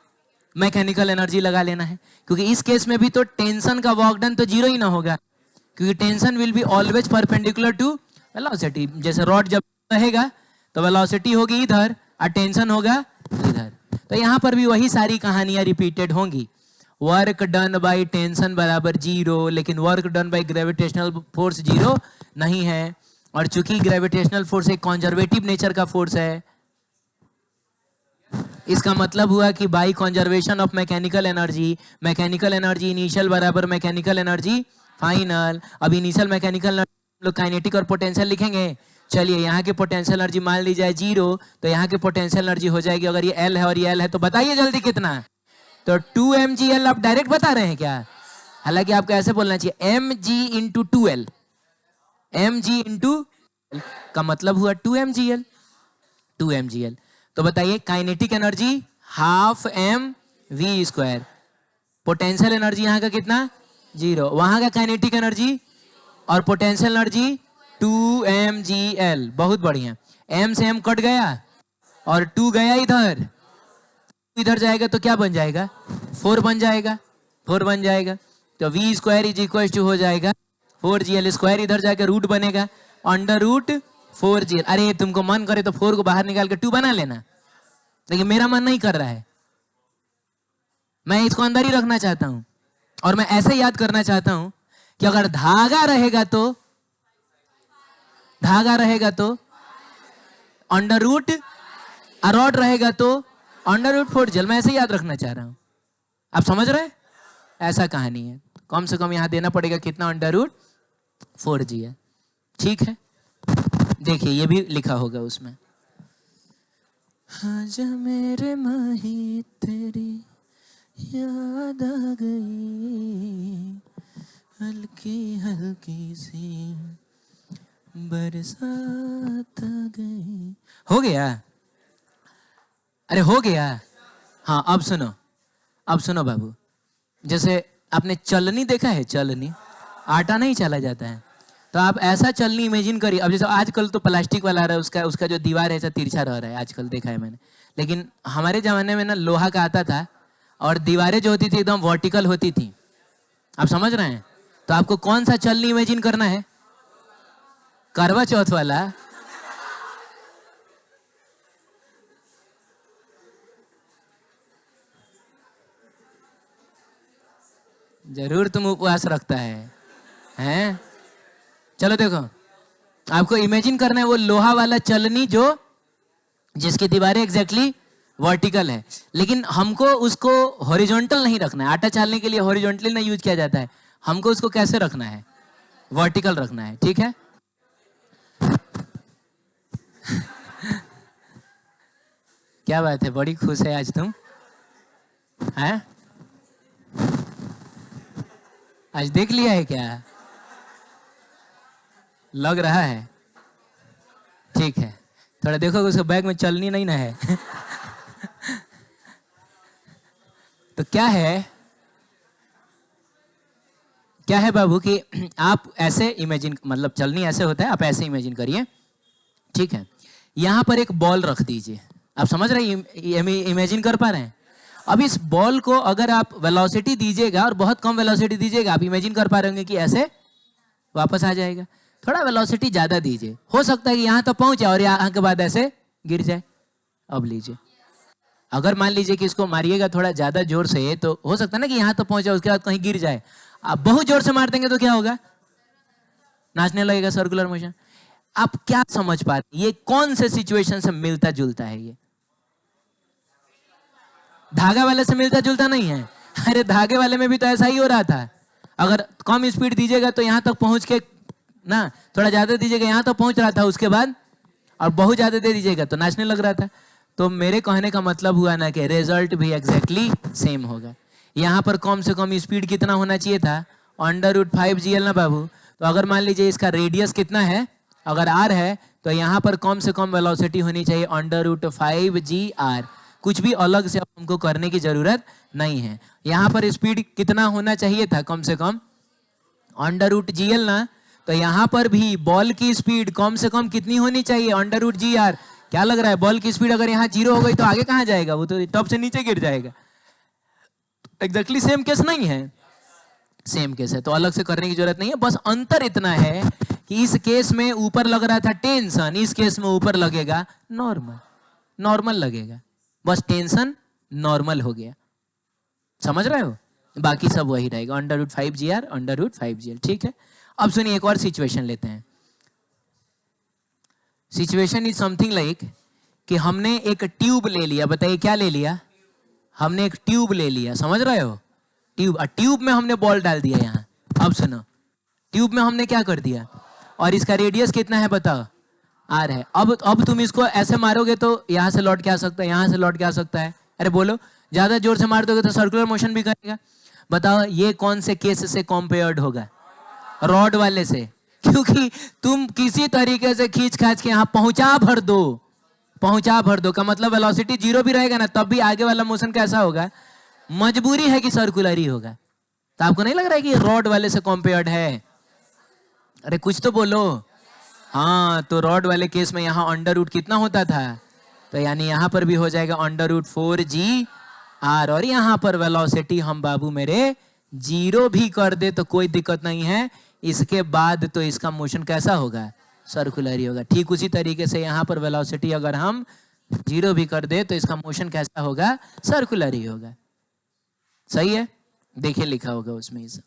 मैकेनिकल एनर्जी लगा लेना है। क्योंकि इस केस में भी तो टेंशन का वर्क डन तो 0 ही ना होगा, क्योंकि tension will be always perpendicular to velocity. जैसे रॉड जब रहेगा तो वेलोसिटी होगी इधर और टेंशन होगा इधर। तो यहाँ पर भी वही सारी कहानियां रिपीटेड होंगी। वर्क डन बाय टेंशन बराबर 0, लेकिन work done by gravitational force 0 नहीं है। और चूंकि ग्रेविटेशनल फोर्स एक कंजर्वेटिव नेचर का फोर्स है, इसका मतलब हुआ कि by conservation of mechanical energy initial बराबर मैकेनिकल एनर्जी फाइनल। अब इनिशियल मैकेनिकल एनर्जी लोग काइनेटिक और पोटेंशियल लिखेंगे। चलिए, यहाँ की पोटेंशियल एनर्जी मान ली जाए 0, तो यहाँ की पोटेंशियल एनर्जी हो जाएगी, अगर ये L है और ये L है तो बताइए जल्दी कितना है? तो 2mgl। आप डायरेक्ट बता रहे हैं क्या? हालांकि आपको ऐसे बोलना चाहिए mg into 2l, mg into का मतलब हुआ 2mgl, 2mgl। तो बताइए kinetic energy half mv², potential energy यहाँ का कितना 0, वहां का काइनेटिक एनर्जी और पोटेंशियल एनर्जी 2mgl। बहुत बढ़िया, m से m कट गया और 2 गया इधर, इधर जाएगा तो क्या बन जाएगा, 4 बन जाएगा, 4 बन जाएगा। तो v² इज इक्वल टू हो जाएगा 4gl², इधर जाके रूट बनेगा √4gl। अरे तुमको मन करे तो 4 को बाहर निकाल के 2 बना लेना, लेकिन मेरा मन नहीं कर रहा है, मैं इसको अंदर ही रखना चाहता हूं। और मैं ऐसे याद करना चाहता हूं कि अगर धागा रहेगा तो √ रॉड रहेगा तो √4gl। मैं ऐसे याद रखना चाह रहा हूं, आप समझ रहे हैं? ऐसा कहानी है। कम से कम यहां देना पड़ेगा कितना, √4gl। ठीक है, देखिए ये भी लिखा होगा उसमें। आज मेरे माही तेरी याद आ गई, हल्की हल्की सी बरसात आ गई। हो गया? अरे हो गया। हाँ अब सुनो बाबू, जैसे आपने चलनी देखा है, चलनी, आटा नहीं चला जाता है, तो आप ऐसा चलनी इमेजिन करिए। अब जैसे आजकल तो प्लास्टिक वाला आ रहा है, उसका उसका जो दीवार है ऐसा तिरछा रह रहा है, आजकल देखा है मैंने। लेकिन हमारे जमाने में ना लोहा का आता था और दीवारें जो होती थी एकदम वर्टिकल होती थी। आप समझ रहे हैं? तो आपको कौन सा चलनी इमेजिन करना है? करवा चौथ वाला? जरूर तुम उपवास रखता है हैं? चलो देखो, आपको इमेजिन करना है वो लोहा वाला चलनी जो जिसकी दीवारें एग्जैक्टली वर्टिकल है, लेकिन हमको उसको हॉरिजॉन्टल नहीं रखना है। आटा चालने के लिए हॉरिजॉन्टली ना यूज किया जाता है, हमको उसको कैसे रखना है? वर्टिकल रखना है, ठीक है? क्या बात है, बड़ी खुश है आज तुम हैं? आज देख लिया है क्या? लग रहा है। ठीक है, थोड़ा देखो उसके बैग में चलनी नहीं ना है। तो क्या है बाबू कि आप ऐसे इमेजिन, मतलब चलनी ऐसे होता है, आप ऐसे इमेजिन करिए, ठीक है? यहां पर एक बॉल रख दीजिए। आप समझ रहे हैं? इमेजिन कर पा रहे हैं? अब इस बॉल को अगर आप वेलोसिटी दीजिएगा और बहुत कम वेलोसिटी दीजिएगा, आप इमेजिन कर पा रहे होंगे कि ऐसे वापस आ जाएगा। थोड़ा वेलोसिटी ज्यादा दीजिए, हो सकता है कि यहां तक पहुंचे और यहां के बाद ऐसे गिर जाए। अब लीजिए, अगर मान लीजिए कि इसको मारिएगा थोड़ा ज्यादा जोर से, तो हो सकता है ना कि यहां तक पहुंचे उसके बाद कहीं गिर जाए। आप बहुत जोर से मार देंगे तो क्या होगा? नाचने लगेगा, सर्कुलर मोशन। आप क्या समझ पाते, ये कौन से सिचुएशन से मिलता जुलता है? ये धागा वाले से मिलता जुलता नहीं है। अरे धागे वाले में भी तो ऐसा ही हो रहा था। अगर कम स्पीड दीजिएगा तो यहां तक पहुंच के ना, थोड़ा ज्यादा दीजिएगा यहां तक पहुंच रहा था, उसके बाद और बहुत ज्यादा दे दीजिएगा तो नाचने लग रहा था। तो मेरे कहने का मतलब हुआ ना कि रिजल्ट भी एग्जैक्टली सेम होगा। यहां पर कम से कम स्पीड कितना होना चाहिए था? √5gl ना बाबू। तो अगर मान लीजिए इसका रेडियस कितना है, अगर r है, तो यहां पर कम से कम वेलोसिटी होनी चाहिए √5gr। कुछ भी अलग से हमको करने की जरूरत नहीं है। यहां पर स्पीड कितना होना चाहिए था? कम से कम √gl ना। तो यहां पर भी बॉल की स्पीड कम से कम कितनी होनी चाहिए? √gr। क्या लग रहा है, बॉल की स्पीड अगर यहाँ 0 हो गई तो आगे कहां जाएगा? वो तो टॉप से नीचे गिर जाएगा। एग्जैक्टली सेम केस नहीं है? सेम केस है, तो अलग से करने की जरूरत नहीं है। बस अंतर इतना है कि इस केस में ऊपर लग रहा था टेंशन, इस केस में ऊपर लगेगा नॉर्मल। नॉर्मल लगेगा, बस टेंशन नॉर्मल हो गया। समझ रहे हो? बाकी सब वही रहेगा, √5gr √5gl, ठीक है? अब सुनिए, एक और सिचुएशन लेते हैं। सिचुएशन इज समथिंग लाइक कि हमने एक ट्यूब ले लिया। बताइए क्या ले लिया? हमने एक ट्यूब ले लिया, समझ रहे हो? ट्यूब में हमने बॉल डाल दिया यहाँ। अब सुनो, ट्यूब में हमने क्या कर दिया, और इसका रेडियस कितना है बताओ? r है। अब तुम इसको ऐसे मारोगे तो यहां से लौट के आ सकता है, यहां से लौट के आ सकता है। अरे बोलो, ज्यादा जोर से मार दोगे तो सर्कुलर मोशन भी करेगा। बताओ ये कौन से केस से कंपेयर्ड होगा? रॉड वाले से। क्योंकि तुम किसी तरीके से खींच खाच के यहां पहुंचा भर दो का मतलब वेलोसिटी 0 भी रहेगा ना, तब भी आगे वाला मोशन कैसा होगा? मजबूरी है कि सर्कुलर ही होगा। तो आपको नहीं लग रहा है कि रॉड वाले से कंपेयर्ड है? अरे कुछ तो बोलो। हाँ, तो रॉड वाले केस में यहाँ अंडर रूट कितना होता था? तो यानी यहाँ पर भी हो जाएगा √4gr। और यहाँ पर वेलोसिटी हम बाबू मेरे 0 भी कर दे तो कोई दिक्कत नहीं है। इसके बाद तो इसका मोशन कैसा होगा? सर्कुलर ही होगा। ठीक उसी तरीके से यहाँ पर वेलोसिटी अगर हम 0 भी कर दे तो इसका मोशन कैसा होगा? सर्कुलर ही होगा। सही है? देखिए लिखा होगा उसमें इस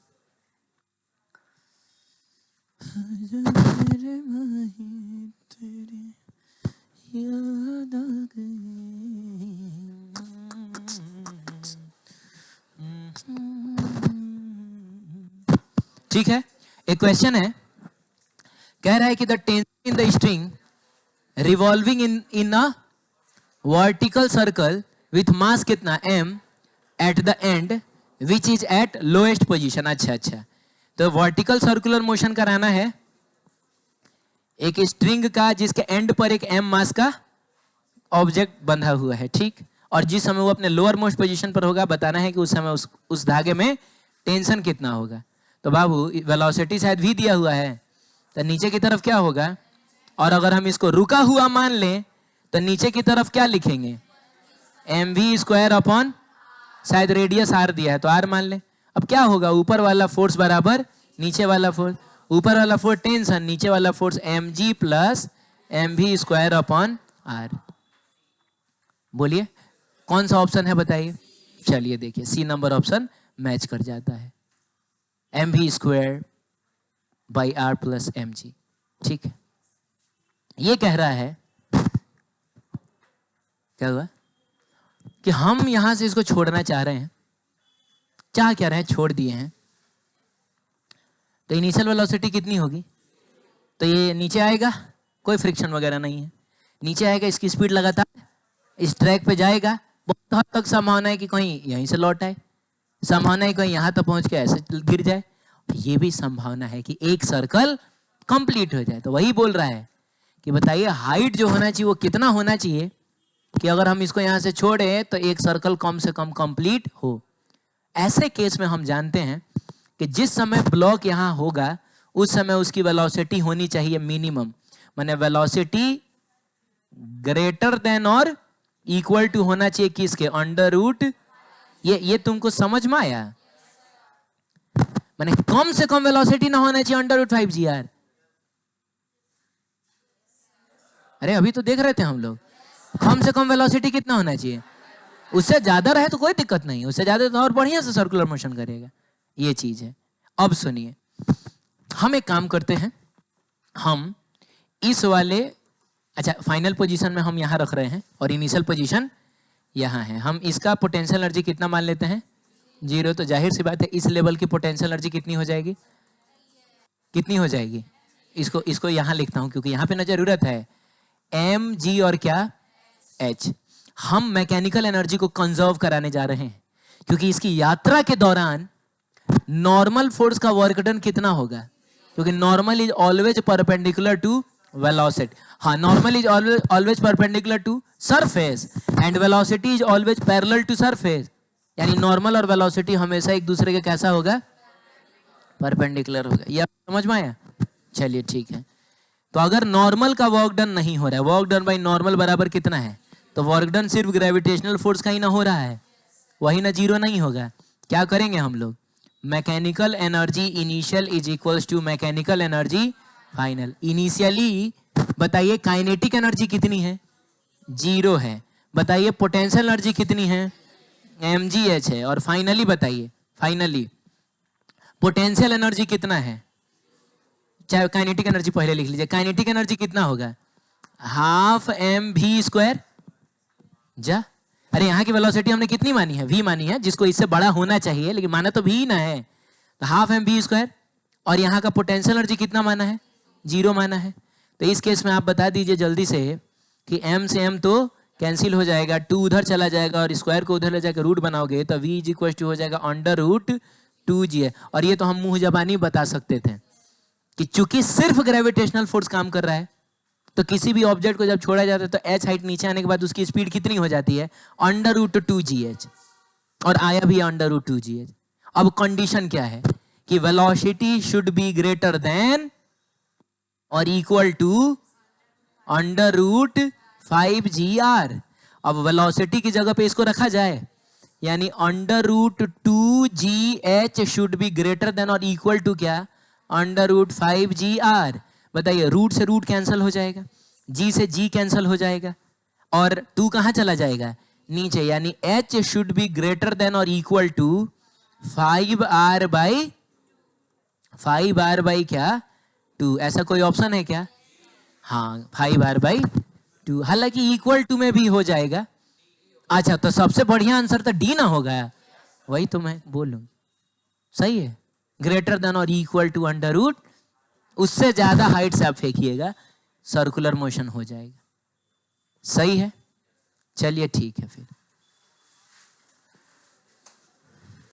ठीक है। एक क्वेश्चन है, कह रहा है कि the tension in the string revolving in a vertical circle with mass कितना m at the and which is eight lowest position. अच्छा, तो वर्टिकल सर्कुलर मोशन कराना है एक स्ट्रिंग का जिसके एंड पर एक m मास का ऑब्जेक्ट बंधा हुआ है, ठीक? और जिस समय वो अपने लोअर मोस्ट पोजीशन पर होगा, बताना है कि उस समय उस धागे में टेंशन कितना होगा। तो बाबू वेलोसिटी शायद v दिया हुआ है, तो नीचे की तरफ क्या होगा, और अगर हम इसको रुका हुआ मान लें तो नीचे की तरफ क्या लिखेंगे, mv² अपॉन, शायद रेडियस r दिया है तो r मान लें। अब क्या होगा, ऊपर वाला फोर्स बराबर नीचे वाला फोर्स, ऊपर वाला फोर्स टेंशन, नीचे वाला force mg plus mv² upon r। बोलिए कौन सा ऑप्शन है बताइए। चलिए देखिए सी नंबर ऑप्शन मैच कर जाता है, mv² by r plus mg। ठीक है, ये कह रहा है क्या हुआ कि हम यहां से इसको छोड़ना चाह रहे हैं, चाह क्या रहे हैं, छोड़ दिए हैं, तो इनिशियल वेलोसिटी कितनी होगी, तो ये नीचे आएगा, कोई फ्रिक्शन वगैरह नहीं है, नीचे आएगा, इसकी स्पीड लगातार इस ट्रैक पे जाएगा, बहुत हद तक संभावना है कि कहीं यहीं से लौट आए, संभावना है कहीं यहां तक पहुंच के ऐसे गिर जाए, ये भी संभावना है कि एक सर्कल कंप्लीट हो जाए। तो वही बोल रहा है कि बताइए हाइट जो होना चाहिए वो कितना होना चाहिए कि अगर हम इसको यहां से छोड़े तो एक सर्कल कम से कम कंप्लीट हो। ऐसे केस में हम जानते हैं कि जिस समय ब्लॉक यहां होगा उस समय उसकी वेलोसिटी होनी चाहिए मिनिमम, माने वेलोसिटी ग्रेटर देन और इक्वल टू होना चाहिए किसके, अंडर रूट, ये तुमको समझ में आया, माने कम से कम वेलोसिटी ना होना चाहिए अंडर रूट 5 GR। अरे अभी तो देख रहे थे हम लोग, कम से कम वेलोसिटी कितना होना चाहिए, उससे ज्यादा रहे तो कोई दिक्कत नहीं, उससे ज्यादा तो और बढ़िया से सर्कुलर मोशन करेगा, ये चीज है। अब सुनिए, हम एक काम करते हैं, हम इस वाले, अच्छा फाइनल पोजीशन में हम यहां रख रहे हैं और इनिशियल पोजीशन यहां है, हम इसका पोटेंशियल एनर्जी कितना मान लेते हैं, 0। तो जाहिर सी बात है इस लेवल की पोटेंशियल एनर्जी कितनी हो जाएगी, कितनी हो जाएगी, इसको यहां लिखता हूं क्योंकि यहां पे ना जरूरत है, mg और क्या h। हम मैकेनिकल एनर्जी को कंजर्व कराने जा रहे हैं क्योंकि इसकी यात्रा के दौरान नॉर्मल फोर्स का वर्क डन कितना होगा, क्योंकि normal is always perpendicular to velocity, हाँ normal is always perpendicular to surface and velocity is always parallel to surface, यानी नॉर्मल और वेलोसिटी हमेशा एक दूसरे के कैसा होगा, परपेंडिकुलर होगा। ये समझ में आया, चलिए ठीक है। तो अगर नॉर्मल का वर्क डन नहीं हो रहा है, वर्क डन बाई नॉर्मल बराबर कितना है, तो वर्क डन सिर्फ ग्रेविटेशनल फोर्स का ही ना हो रहा है, वही ना 0 नहीं होगा, क्या करेंगे हम लोग, mechanical energy initial is equals to mechanical energy final. Initially बताइए काइनेटिक एनर्जी कितनी है, 0 है, बताइए पोटेंशियल एनर्जी कितनी है, mgh है, और फाइनली बताइए, फाइनली पोटेंशियल एनर्जी कितना है, चाहे काइनेटिक एनर्जी पहले लिख लीजिए, काइनेटिक एनर्जी कितना होगा, हाफ mv²। जा, अरे यहाँ की वेलोसिटी हमने कितनी मानी है, v मानी है, जिसको इससे बड़ा होना चाहिए लेकिन माना तो v ही ना है, तो हाफ mv², और यहाँ का पोटेंशियल एनर्जी कितना माना है, 0 माना है। तो इस केस में आप बता दीजिए जल्दी से कि m से m तो कैंसिल हो जाएगा, 2 उधर चला जाएगा और स्क्वायर को उधर ले जाकर रूट बनाओगे तो v इज इक्वल टू हो जाएगा अंडर रूट 2g है। और ये तो हम मुंह जबानी बता सकते थे कि चूंकि सिर्फ ग्रेविटेशनल फोर्स काम कर रहा है तो किसी भी ऑब्जेक्ट को जब छोड़ा जाता है तो h हाइट नीचे आने के बाद उसकी स्पीड कितनी हो जाती है, अंडर रूट 2gh, और आया भी अंडर रूट 2gh। अब कंडीशन क्या है कि velocity should be greater than और equal to under root 5gr। अब वेलोसिटी की जगह पे इसको रखा जाए, यानी under root 2gh should be greater than और इक्वल टू क्या, अंडर रूट 5gr। बताइए रूट से रूट कैंसिल हो जाएगा, g से g कैंसिल हो जाएगा, और 2 कहां चला जाएगा, नीचे, यानी h should be greater than और इक्वल टू 5r बाई क्या 2। ऐसा कोई ऑप्शन है क्या, हाँ 5r बाई 2, हालांकि इक्वल टू में भी हो जाएगा। अच्छा तो सबसे बढ़िया आंसर तो डी ना होगा, वही तो मैं बोलूं, सही है, ग्रेटर देन और इक्वल टू अंडर रूट, उससे ज्यादा हाइट से आप फेंकिएगा सर्कुलर मोशन हो जाएगा, सही है। चलिए ठीक है फिर।